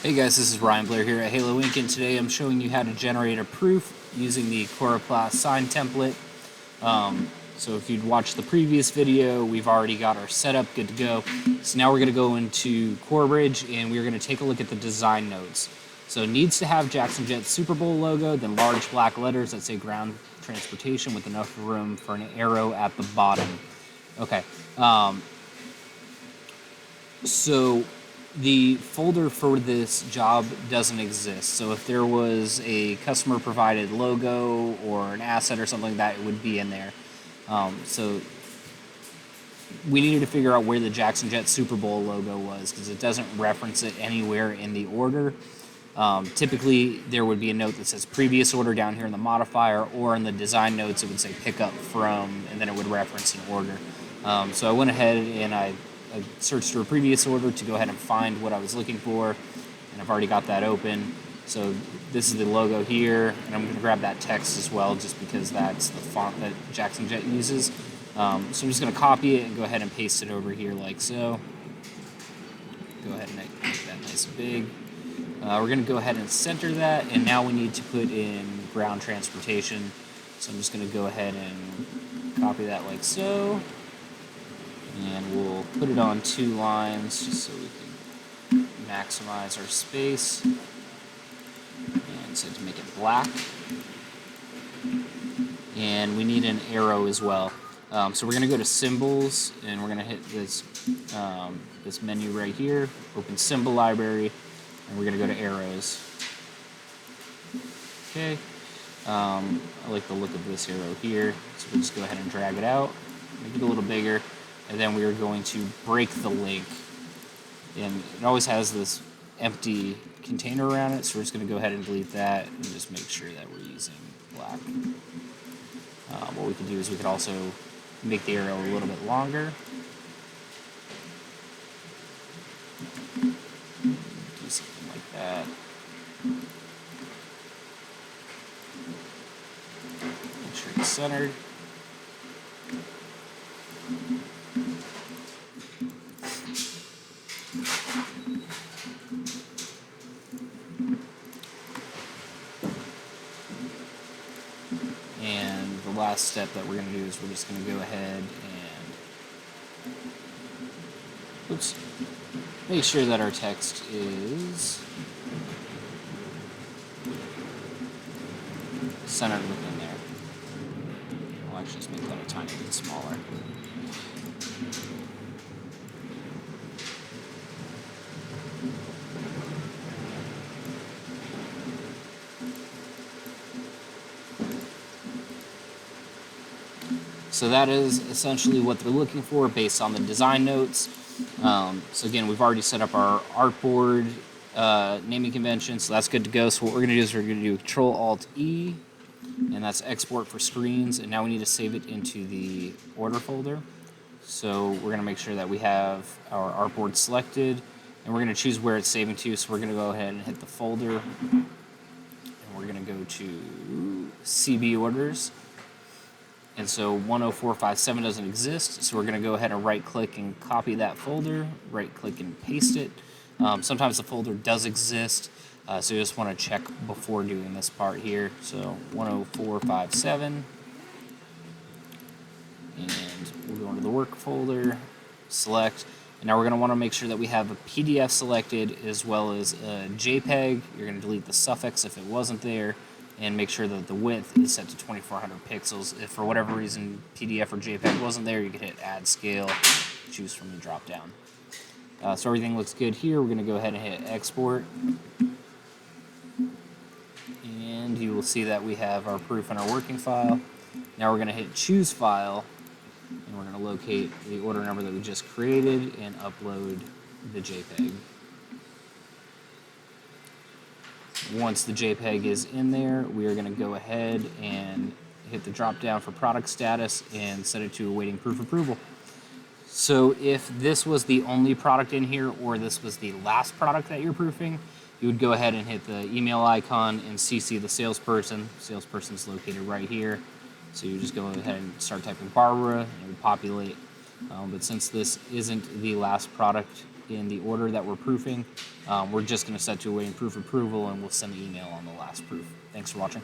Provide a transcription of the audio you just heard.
Hey guys, this is Ryan Blair here at Halo Inc. and today I'm showing you how to generate a proof using the Coroplast sign template. So if you'd watched the previous video, we've already got our setup good to go. So now we're going to go into CoreBridge and we're going to take a look at the design notes. So it needs to have Jackson Jet's Super Bowl logo, then large black letters that say ground transportation with enough room for an arrow at the bottom. Okay. So the folder for this job doesn't exist. So if there was a customer provided logo or an asset or something like that, it would be in there. So we needed to figure out where the Jackson Jet Super Bowl logo was because it doesn't reference it anywhere in the order. Typically, there would be a note that says previous order down here in the modifier, or in the design notes, it would say pick up from, and then it would reference an order. So I went ahead and I searched for a previous order to go ahead and find what I was looking for, and I've already got that open. So this is the logo here, and I'm going to grab that text as well just because that's the font that Jackson Jet uses. So I'm just going to copy it and go ahead and paste it over here like so. Go ahead and make that nice and big. We're going to go ahead and center that, and now we need to put in ground transportation. So I'm just going to go ahead and copy that like so. And we'll put it on 2 lines just so we can maximize our space. And so to make it black. And we need an arrow as well. So we're going to go to symbols, and we're going to hit this this menu right here, open symbol library, and we're going to go to arrows. Okay. I like the look of this arrow here, so we'll just go ahead and drag it out, make it a little bigger. And then we are going to break the link. And it always has this empty container around it, so we're just going to go ahead and delete that and just make sure that we're using black. What we could do is we could also make the arrow a little bit longer. Do something like that. Make sure it's centered. And the last step that we're going to do is we're just going to go ahead and make sure that our text is centered within there. I'll actually just make that a tiny bit smaller. So that is essentially what they're looking for based on the design notes. So again, we've already set up our artboard naming convention, so that's good to go. So what we're going to do is we're going to do Control-Alt-E, and that's export for screens. And now we need to save it into the order folder. So we're going to make sure that we have our artboard selected, and we're going to choose where it's saving to. So we're going to go ahead and hit the folder, and we're going to go to CB orders. And so 10457 doesn't exist, so we're going to go ahead and right-click and copy that folder, right-click and paste it. Sometimes the folder does exist, so you just want to check before doing this part here. So 10457, and we'll go into the work folder, select, and now we're going to want to make sure that we have a PDF selected as well as a JPEG. You're going to delete the suffix if it wasn't there, and make sure that the width is set to 2400 pixels. If for whatever reason PDF or JPEG wasn't there, you could hit Add Scale, choose from the drop down. So everything looks good here. We're going to go ahead and hit Export. And you will see that we have our proof in our working file. Now we're going to hit Choose File, and we're going to locate the order number that we just created and upload the JPEG. Once the JPEG is in there, we are going to go ahead and hit the drop down for product status and set it to awaiting proof approval. So if this was the only product in here, or this was the last product that you're proofing, you would go ahead and hit the email icon and CC the salesperson. Salesperson's located right here. So you just go ahead and start typing Barbara, and it would populate. But since this isn't the last product, in the order that we're proofing. We're just going to set to awaiting proof approval, and we'll send an email on the last proof. Thanks for watching.